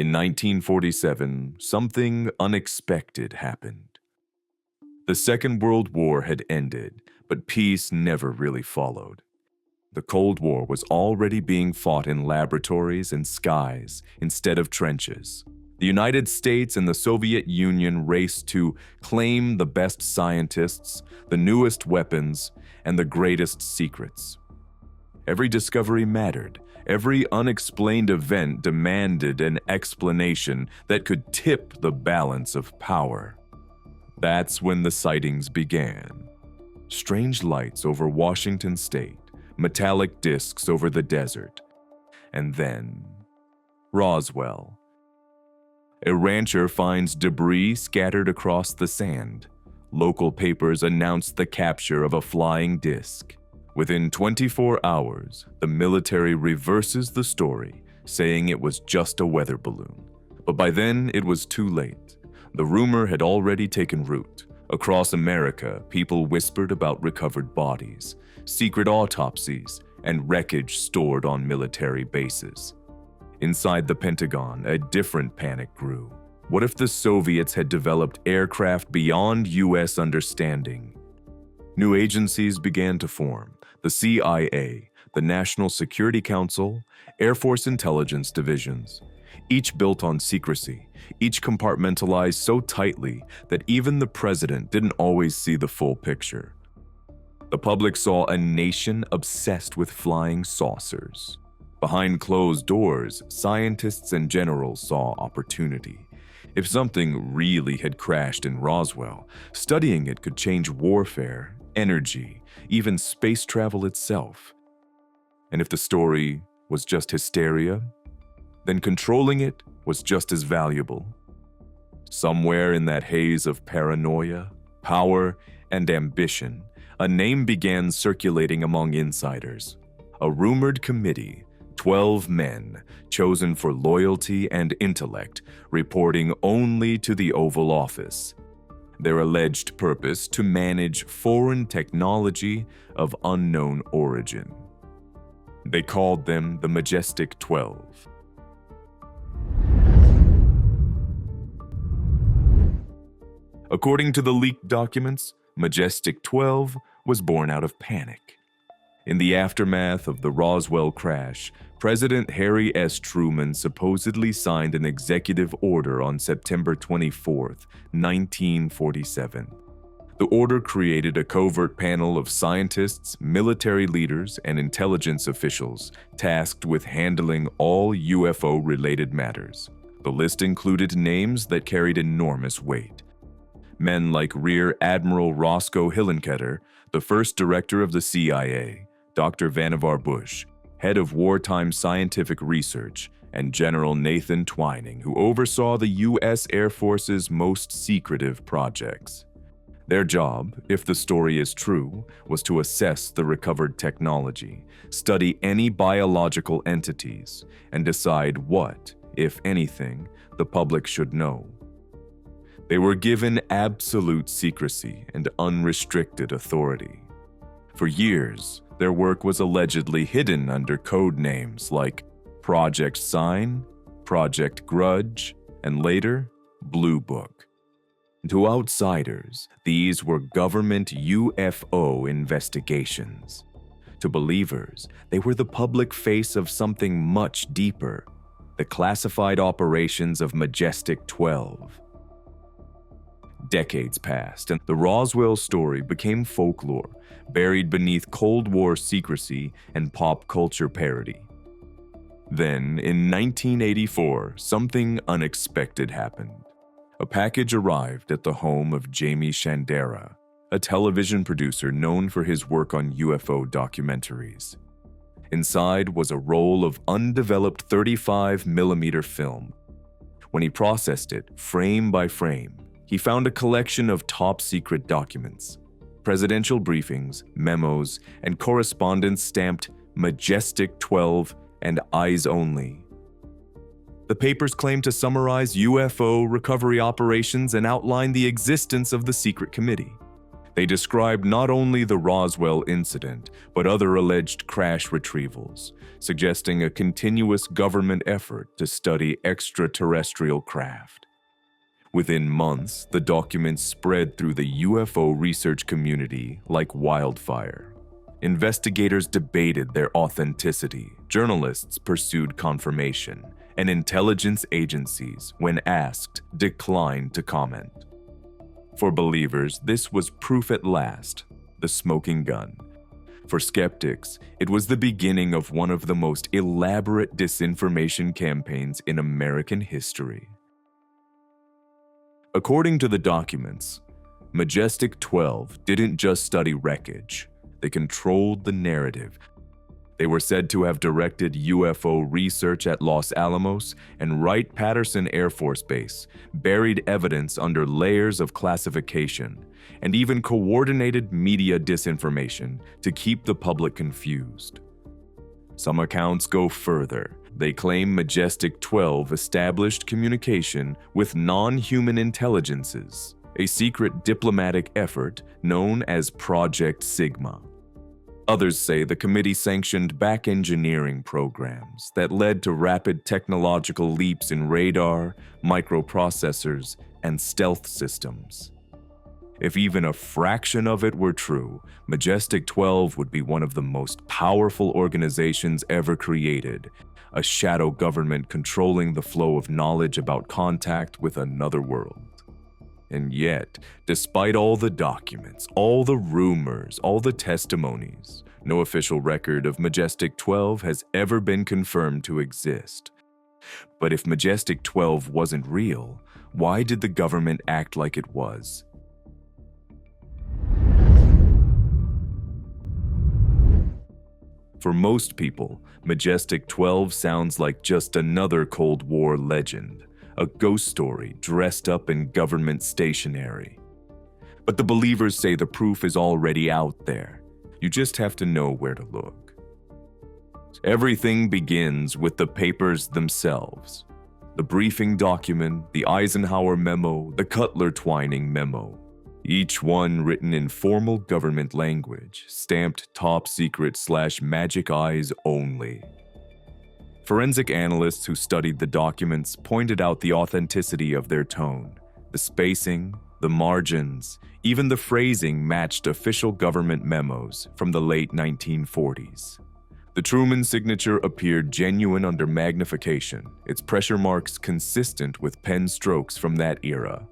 In 1947, something unexpected happened. The Second World War had ended, but peace never really followed. The Cold War was already being fought in laboratories and skies instead of trenches. The United States and the Soviet Union raced to claim the best scientists, the newest weapons, and the greatest secrets. Every discovery mattered. Every unexplained event demanded an explanation that could tip the balance of power. That's when the sightings began. Strange lights over Washington State, metallic discs over the desert, and then Roswell. A rancher finds debris scattered across the sand. Local papers announce the capture of a flying disc. Within 24 hours, the military reverses the story, saying it was just a weather balloon. But by then, it was too late. The rumor had already taken root. Across America, people whispered about recovered bodies, secret autopsies, and wreckage stored on military bases. Inside the Pentagon, a different panic grew. What if the Soviets had developed aircraft beyond U.S. understanding? New agencies began to form: the CIA, the National Security Council, Air Force intelligence divisions. Each built on secrecy, each compartmentalized so tightly that even the president didn't always see the full picture. The public saw a nation obsessed with flying saucers. Behind closed doors, scientists and generals saw opportunity. If something really had crashed in Roswell, studying it could change warfare, energy, even space travel itself. And if the story was just hysteria, then controlling it was just as valuable. Somewhere in that haze of paranoia, power, and ambition, a name began circulating among insiders. A rumored committee, 12 men, chosen for loyalty and intellect, reporting only to the Oval Office. Their alleged purpose to manage foreign technology of unknown origin. They called them the Majestic 12. According to the leaked documents, Majestic 12 was born out of panic. In the aftermath of the Roswell crash, President Harry S. Truman supposedly signed an executive order on September 24, 1947. The order created a covert panel of scientists, military leaders, and intelligence officials tasked with handling all UFO-related matters. The list included names that carried enormous weight. Men like Rear Admiral Roscoe Hillenkoetter, the first director of the CIA, Dr. Vannevar Bush, head of wartime scientific research, and General Nathan Twining, who oversaw the U.S. Air Force's most secretive projects. Their job, if the story is true, was to assess the recovered technology, study any biological entities, and decide what, if anything, the public should know. They were given absolute secrecy and unrestricted authority. For years, their work was allegedly hidden under code names like Project Sign, Project Grudge, and later, Blue Book. To outsiders, these were government UFO investigations. To believers, they were the public face of something much deeper, the classified operations of Majestic 12. Decades passed, and the Roswell story became folklore, buried beneath Cold War secrecy and pop culture parody. Then, in 1984, something unexpected happened. A package arrived at the home of Jamie Shandera, a television producer known for his work on UFO documentaries. Inside was a roll of undeveloped 35mm film. When he processed it, frame by frame, he found a collection of top-secret documents, presidential briefings, memos, and correspondence stamped Majestic 12 and Eyes Only. The papers claimed to summarize UFO recovery operations and outline the existence of the secret committee. They described not only the Roswell incident, but other alleged crash retrievals, suggesting a continuous government effort to study extraterrestrial craft. Within months, the documents spread through the UFO research community like wildfire. Investigators debated their authenticity, journalists pursued confirmation, and intelligence agencies, when asked, declined to comment. For believers, this was proof at last, the smoking gun. For skeptics, it was the beginning of one of the most elaborate disinformation campaigns in American history. According to the documents, Majestic 12 didn't just study wreckage, they controlled the narrative. They were said to have directed UFO research at Los Alamos and Wright-Patterson Air Force Base, buried evidence under layers of classification, and even coordinated media disinformation to keep the public confused. Some accounts go further. They claim Majestic 12 established communication with non-human intelligences, a secret diplomatic effort known as Project Sigma. Others say the committee sanctioned back-engineering programs that led to rapid technological leaps in radar, microprocessors, and stealth systems. If even a fraction of it were true, Majestic 12 would be one of the most powerful organizations ever created, a shadow government controlling the flow of knowledge about contact with another world. And yet, despite all the documents, all the rumors, all the testimonies, no official record of Majestic 12 has ever been confirmed to exist. But if Majestic 12 wasn't real, why did the government act like it was? For most people, Majestic 12 sounds like just another Cold War legend, a ghost story dressed up in government stationery. But the believers say the proof is already out there. You just have to know where to look. Everything begins with the papers themselves. The briefing document, the Eisenhower memo, the Cutler-Twining memo. Each one written in formal government language, stamped top secret/magic eyes only. Forensic analysts who studied the documents pointed out the authenticity of their tone. The spacing, the margins, even the phrasing matched official government memos from the late 1940s. The Truman signature appeared genuine under magnification, its pressure marks consistent with pen strokes from that era.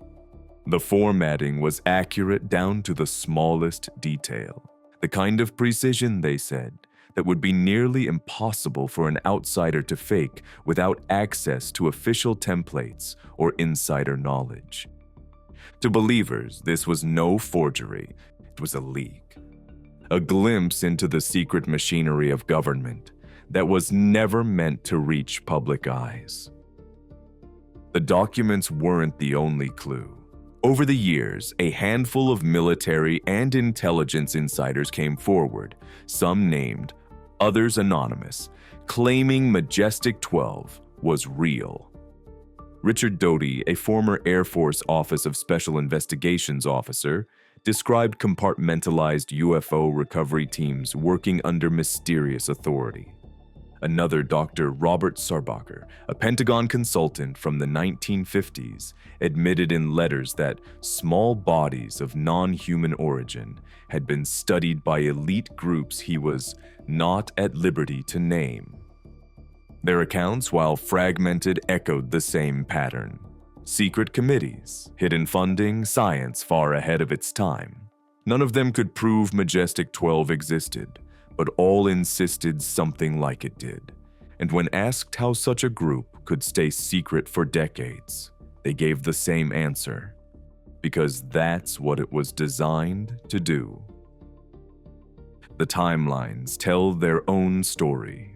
The formatting was accurate down to the smallest detail, the kind of precision, they said, that would be nearly impossible for an outsider to fake without access to official templates or insider knowledge. To believers, this was no forgery, it was a leak. A glimpse into the secret machinery of government that was never meant to reach public eyes. The documents weren't the only clue. Over the years, a handful of military and intelligence insiders came forward, some named, others anonymous, claiming Majestic 12 was real. Richard Doty, a former Air Force Office of Special Investigations officer, described compartmentalized UFO recovery teams working under mysterious authority. Another Dr. Robert Sarbacher, a Pentagon consultant from the 1950s, admitted in letters that small bodies of non-human origin had been studied by elite groups he was not at liberty to name. Their accounts, while fragmented, echoed the same pattern. Secret committees, hidden funding, science far ahead of its time. None of them could prove Majestic 12 existed, but all insisted something like it did. And when asked how such a group could stay secret for decades, they gave the same answer. Because that's what it was designed to do. The timelines tell their own story.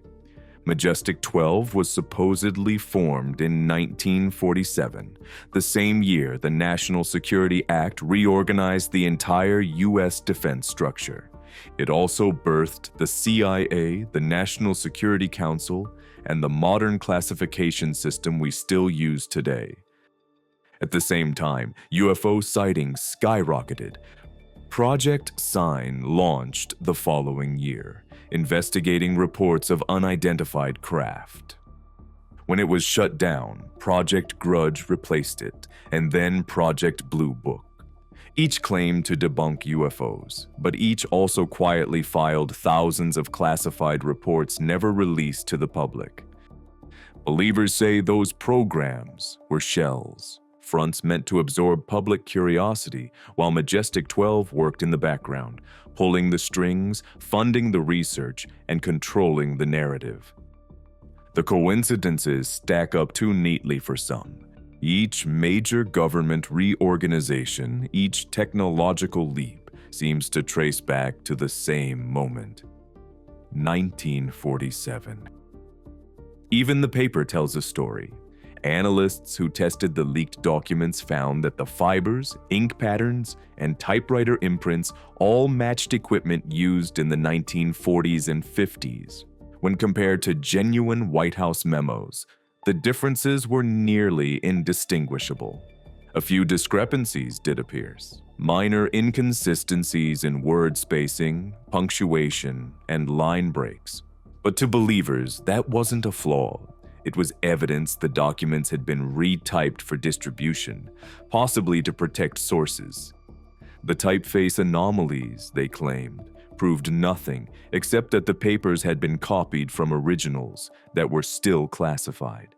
Majestic 12 was supposedly formed in 1947, the same year the National Security Act reorganized the entire U.S. defense structure. It also birthed the CIA, the National Security Council, and the modern classification system we still use today. At the same time, UFO sightings skyrocketed. Project Sign launched the following year, investigating reports of unidentified craft. When it was shut down, Project Grudge replaced it, and then Project Blue Book. Each claimed to debunk UFOs, but each also quietly filed thousands of classified reports never released to the public. Believers say those programs were shells, fronts meant to absorb public curiosity, while Majestic 12 worked in the background, pulling the strings, funding the research, and controlling the narrative. The coincidences stack up too neatly for some. Each major government reorganization, each technological leap, seems to trace back to the same moment. 1947. Even the paper tells a story. Analysts who tested the leaked documents found that the fibers, ink patterns, and typewriter imprints all matched equipment used in the 1940s and 50s. When compared to genuine White House memos, the differences were nearly indistinguishable. A few discrepancies did appear. Minor inconsistencies in word spacing, punctuation, and line breaks. But to believers, that wasn't a flaw. It was evidence the documents had been retyped for distribution, possibly to protect sources. The typeface anomalies, they claimed, proved nothing except that the papers had been copied from originals that were still classified.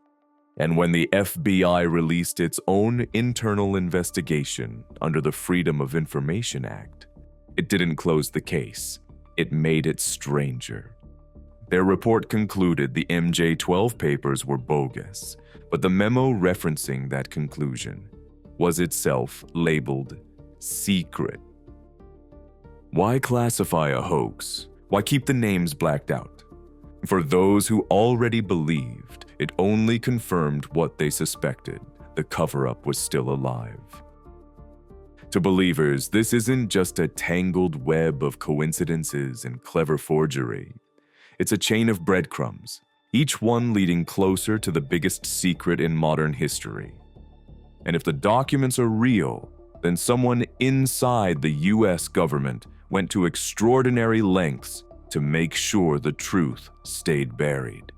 And when the FBI released its own internal investigation under the Freedom of Information Act, it didn't close the case. It made it stranger. Their report concluded the MJ-12 papers were bogus, but the memo referencing that conclusion was itself labeled secret. Why classify a hoax? Why keep the names blacked out? For those who already believed, it only confirmed what they suspected. The cover-up was still alive. To believers, this isn't just a tangled web of coincidences and clever forgery. It's a chain of breadcrumbs, each one leading closer to the biggest secret in modern history. And if the documents are real, then someone inside the US government went to extraordinary lengths to make sure the truth stayed buried.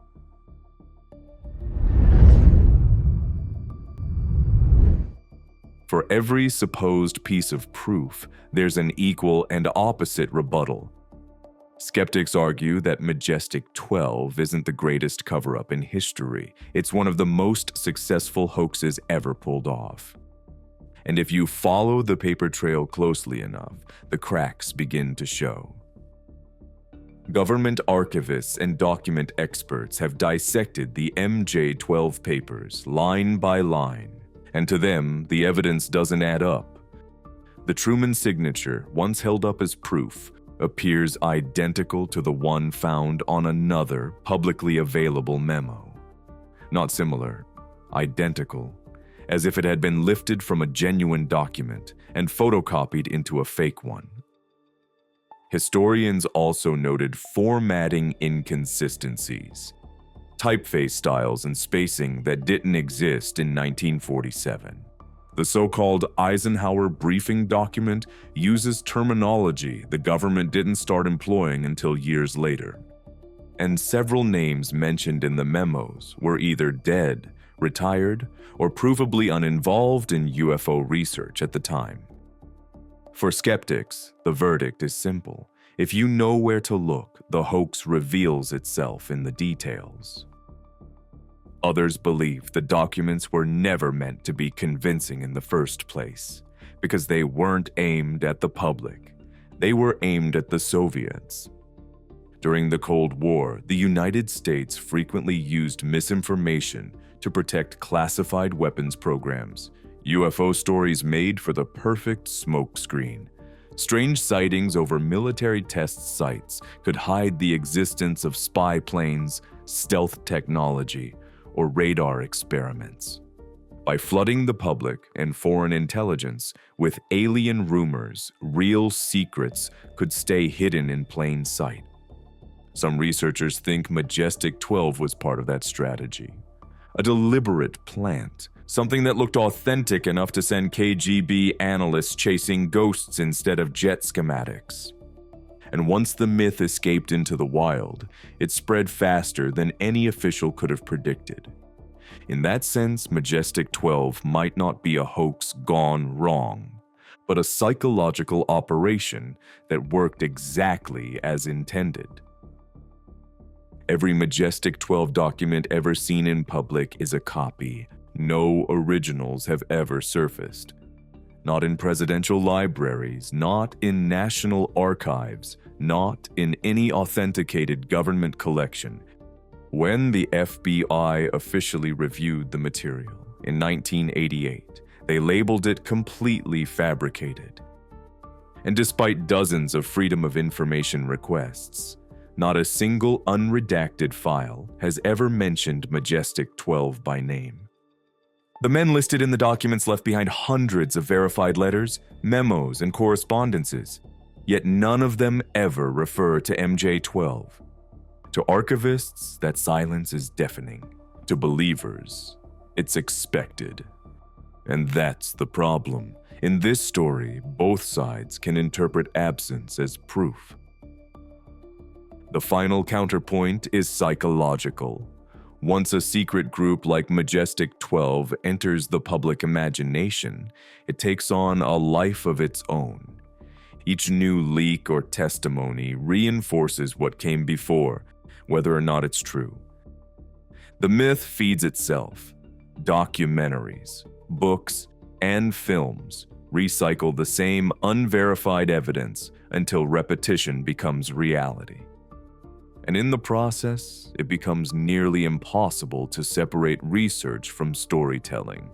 For every supposed piece of proof, there's an equal and opposite rebuttal. Skeptics argue that Majestic 12 isn't the greatest cover-up in history. It's one of the most successful hoaxes ever pulled off. And if you follow the paper trail closely enough, the cracks begin to show. Government archivists and document experts have dissected the MJ-12 papers line by line, and to them, the evidence doesn't add up. The Truman signature, once held up as proof, appears identical to the one found on another publicly available memo. Not similar, identical, as if it had been lifted from a genuine document and photocopied into a fake one. Historians also noted formatting inconsistencies, typeface styles and spacing that didn't exist in 1947. The so-called Eisenhower briefing document uses terminology the government didn't start employing until years later. And several names mentioned in the memos were either dead, retired, or provably uninvolved in UFO research at the time. For skeptics, the verdict is simple. If you know where to look, the hoax reveals itself in the details. Others believe the documents were never meant to be convincing in the first place, because they weren't aimed at the public. They were aimed at the Soviets. During the Cold War, the United States frequently used misinformation to protect classified weapons programs. UFO stories made for the perfect smokescreen. Strange sightings over military test sites could hide the existence of spy planes, stealth technology, or radar experiments. By flooding the public and foreign intelligence with alien rumors, real secrets could stay hidden in plain sight. Some researchers think Majestic 12 was part of that strategy, a deliberate plant something that looked authentic enough to send KGB analysts chasing ghosts instead of jet schematics. And once the myth escaped into the wild, it spread faster than any official could have predicted. In that sense, Majestic 12 might not be a hoax gone wrong, but a psychological operation that worked exactly as intended. Every Majestic 12 document ever seen in public is a copy. No originals have ever surfaced. Not in presidential libraries, not in national archives, not in any authenticated government collection. When the FBI officially reviewed the material in 1988, they labeled it completely fabricated. And despite dozens of Freedom of Information requests, not a single unredacted file has ever mentioned Majestic 12 by name. The men listed in the documents left behind hundreds of verified letters, memos, and correspondences, yet none of them ever refer to MJ-12. To archivists, that silence is deafening. To believers, it's expected. And that's the problem. In this story, both sides can interpret absence as proof. The final counterpoint is psychological. Once a secret group like Majestic 12 enters the public imagination, it takes on a life of its own. Each new leak or testimony reinforces what came before, whether or not it's true. The myth feeds itself. Documentaries, books, and films recycle the same unverified evidence until repetition becomes reality. And in the process, it becomes nearly impossible to separate research from storytelling.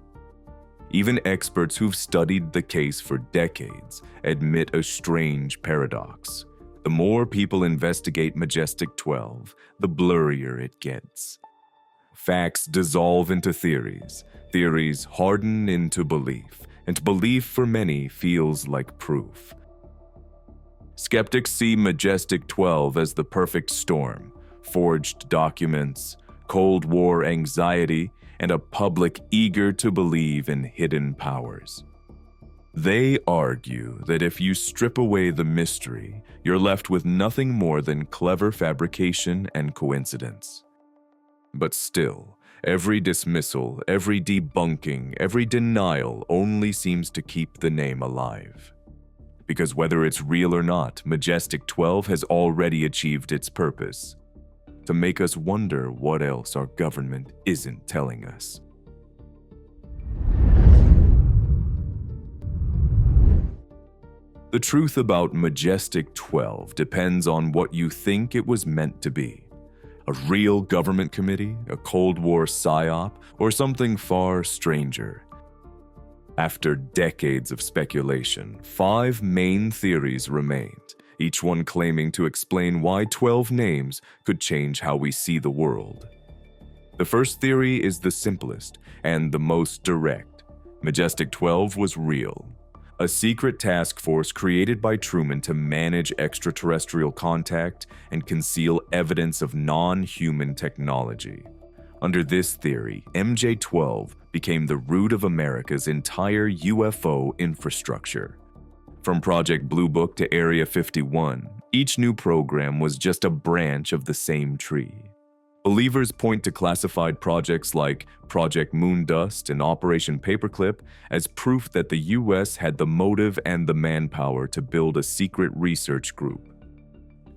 Even experts who've studied the case for decades admit a strange paradox. The more people investigate Majestic 12, the blurrier it gets. Facts dissolve into theories, theories harden into belief, and belief for many feels like proof. Skeptics see Majestic 12 as the perfect storm: forged documents, Cold War anxiety, and a public eager to believe in hidden powers. They argue that if you strip away the mystery, you're left with nothing more than clever fabrication and coincidence. But still, every dismissal, every debunking, every denial only seems to keep the name alive. Because whether it's real or not, Majestic 12 has already achieved its purpose: to make us wonder what else our government isn't telling us. The truth about Majestic 12 depends on what you think it was meant to be. A real government committee, a Cold War psyop, or something far stranger. After decades of speculation, 5 main theories remained, each one claiming to explain why 12 names could change how we see the world. The first theory is the simplest and the most direct. Majestic 12 was real. A secret task force created by Truman to manage extraterrestrial contact and conceal evidence of non-human technology. Under this theory, MJ-12 became the root of America's entire UFO infrastructure. From Project Blue Book to Area 51, each new program was just a branch of the same tree. Believers point to classified projects like Project Moondust and Operation Paperclip as proof that the US had the motive and the manpower to build a secret research group.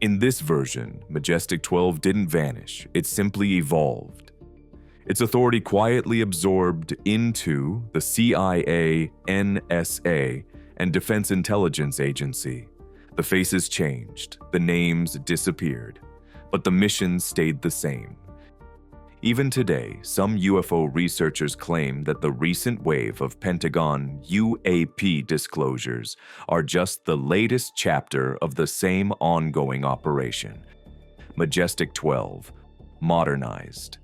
In this version, Majestic 12 didn't vanish, it simply evolved. Its authority quietly absorbed into the CIA, NSA, and Defense Intelligence Agency. The faces changed, the names disappeared, but the mission stayed the same. Even today, some UFO researchers claim that the recent wave of Pentagon UAP disclosures are just the latest chapter of the same ongoing operation. Majestic 12, modernized.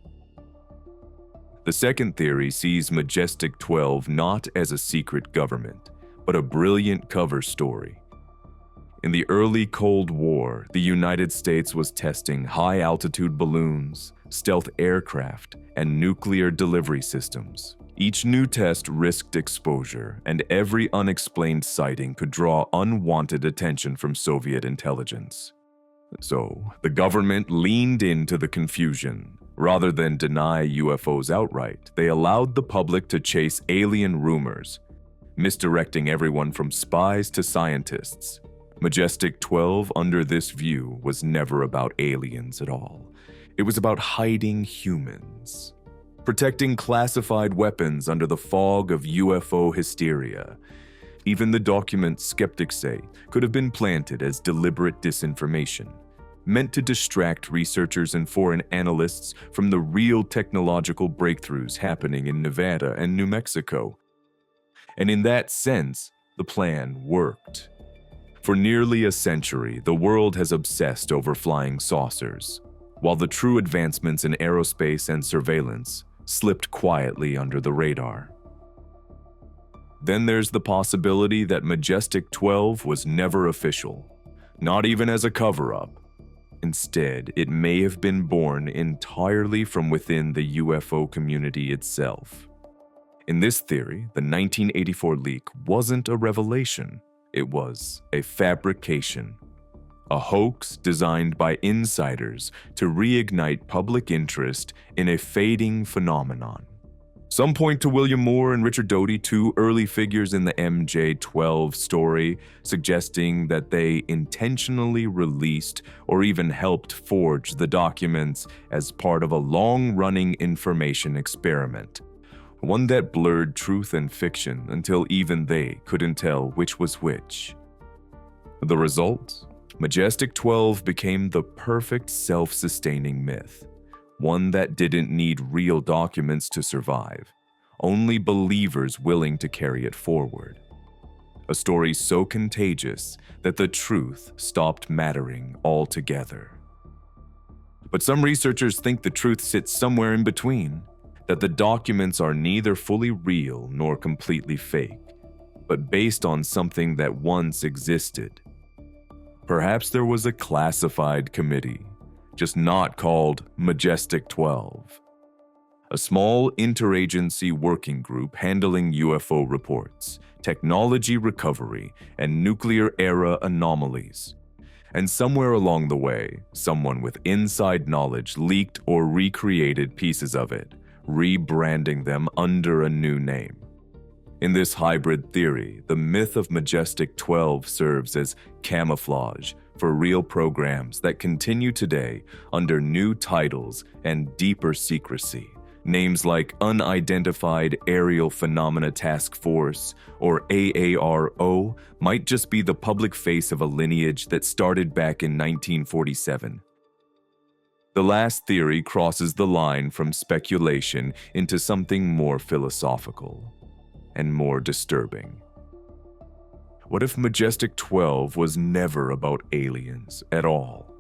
The second theory sees Majestic 12 not as a secret government, but a brilliant cover story. In the early Cold War, the United States was testing high-altitude balloons, stealth aircraft, and nuclear delivery systems. Each new test risked exposure, and every unexplained sighting could draw unwanted attention from Soviet intelligence. So, the government leaned into the confusion. Rather than deny UFOs outright, they allowed the public to chase alien rumors, misdirecting everyone from spies to scientists. Majestic 12, under this view, was never about aliens at all. It was about hiding humans, protecting classified weapons under the fog of UFO hysteria. Even the documents skeptics say could have been planted as deliberate disinformation, meant to distract researchers and foreign analysts from the real technological breakthroughs happening in Nevada and New Mexico. And in that sense, the plan worked. For nearly a century, the world has obsessed over flying saucers, while the true advancements in aerospace and surveillance slipped quietly under the radar. Then there's the possibility that Majestic 12 was never official, not even as a cover-up. Instead, it may have been born entirely from within the UFO community itself. In this theory, the 1984 leak wasn't a revelation, it was a fabrication. A hoax designed by insiders to reignite public interest in a fading phenomenon. Some point to William Moore and Richard Doty, two early figures in the MJ-12 story, suggesting that they intentionally released or even helped forge the documents as part of a long-running information experiment, one that blurred truth and fiction until even they couldn't tell which was which. The result? Majestic 12 became the perfect self-sustaining myth, one that didn't need real documents to survive, only believers willing to carry it forward. A story so contagious that the truth stopped mattering altogether. But some researchers think the truth sits somewhere in between, that the documents are neither fully real nor completely fake, but based on something that once existed. Perhaps there was a classified committee, just not called Majestic 12. A small interagency working group handling UFO reports, technology recovery, and nuclear-era anomalies. And somewhere along the way, someone with inside knowledge leaked or recreated pieces of it, rebranding them under a new name. In this hybrid theory, the myth of Majestic 12 serves as camouflage for real programs that continue today under new titles and deeper secrecy. Names like Unidentified Aerial Phenomena Task Force or AARO might just be the public face of a lineage that started back in 1947. The last theory crosses the line from speculation into something more philosophical and more disturbing. What if Majestic 12 was never about aliens at all?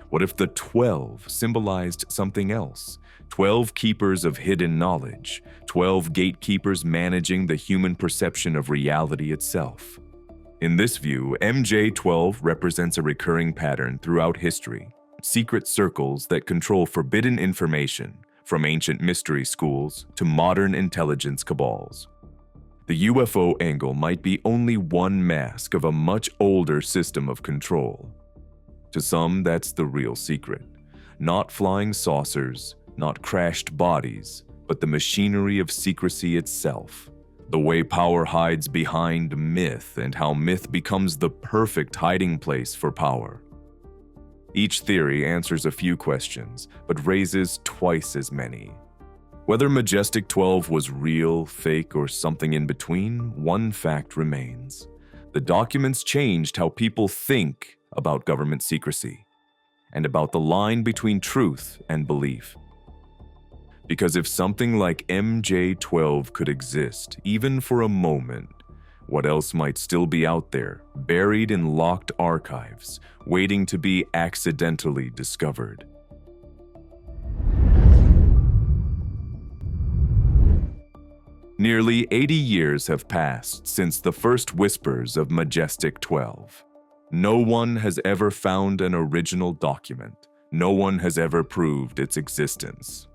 What if the 12 symbolized something else? 12 keepers of hidden knowledge, 12 gatekeepers managing the human perception of reality itself. In this view, MJ-12 represents a recurring pattern throughout history. Secret circles that control forbidden information, from ancient mystery schools to modern intelligence cabals. The UFO angle might be only one mask of a much older system of control. To some, that's the real secret. Not flying saucers, not crashed bodies, but the machinery of secrecy itself. The way power hides behind myth and how myth becomes the perfect hiding place for power. Each theory answers a few questions, but raises twice as many. Whether Majestic 12 was real, fake, or something in between, one fact remains. The documents changed how people think about government secrecy, and about the line between truth and belief. Because if something like MJ-12 could exist, even for a moment, what else might still be out there, buried in locked archives, waiting to be accidentally discovered? Nearly 80 years have passed since the first whispers of Majestic 12. No one has ever found an original document. No one has ever proved its existence.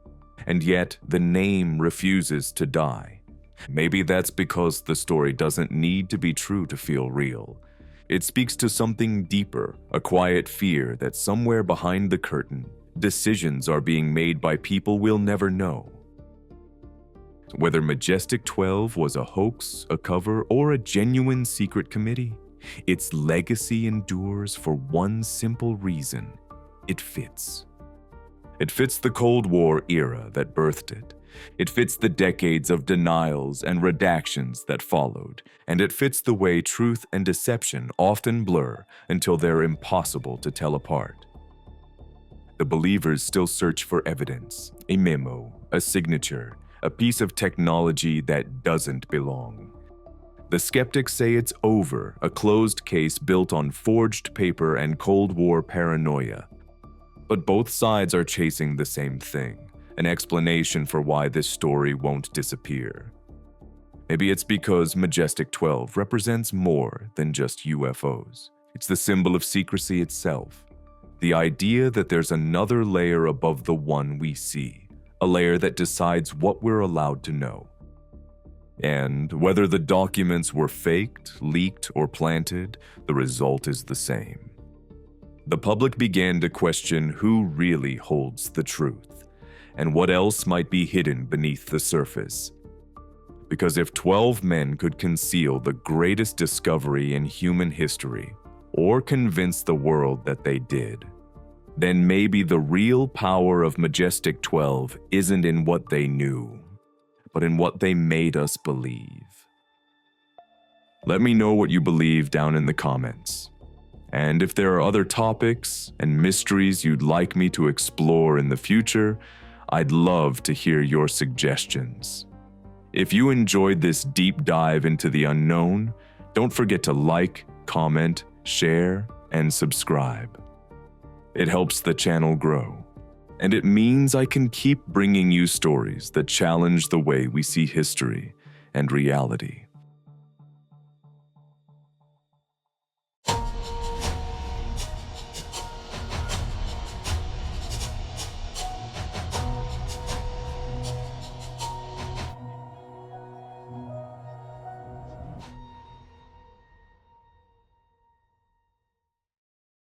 And yet, the name refuses to die. Maybe that's because the story doesn't need to be true to feel real. It speaks to something deeper, a quiet fear that somewhere behind the curtain, decisions are being made by people we'll never know. Whether Majestic 12 was a hoax, a cover, or a genuine secret committee, its legacy endures for one simple reason: it fits. It fits the Cold War era that birthed it. It fits the decades of denials and redactions that followed, and it fits the way truth and deception often blur until they're impossible to tell apart. The believers still search for evidence, a memo, a signature, a piece of technology that doesn't belong. The skeptics say it's over, a closed case built on forged paper and Cold War paranoia. But both sides are chasing the same thing: an explanation for why this story won't disappear. Maybe it's because Majestic 12 represents more than just UFOs. It's the symbol of secrecy itself. The idea that there's another layer above the one we see, a layer that decides what we're allowed to know. And whether the documents were faked, leaked, or planted, the result is the same. The public began to question who really holds the truth, and what else might be hidden beneath the surface. Because if 12 men could conceal the greatest discovery in human history, or convince the world that they did, then maybe the real power of Majestic 12 isn't in what they knew, but in what they made us believe. Let me know what you believe down in the comments. And if there are other topics and mysteries you'd like me to explore in the future, I'd love to hear your suggestions. If you enjoyed this deep dive into the unknown, don't forget to like, comment, share, and subscribe. It helps the channel grow, and it means I can keep bringing you stories that challenge the way we see history and reality.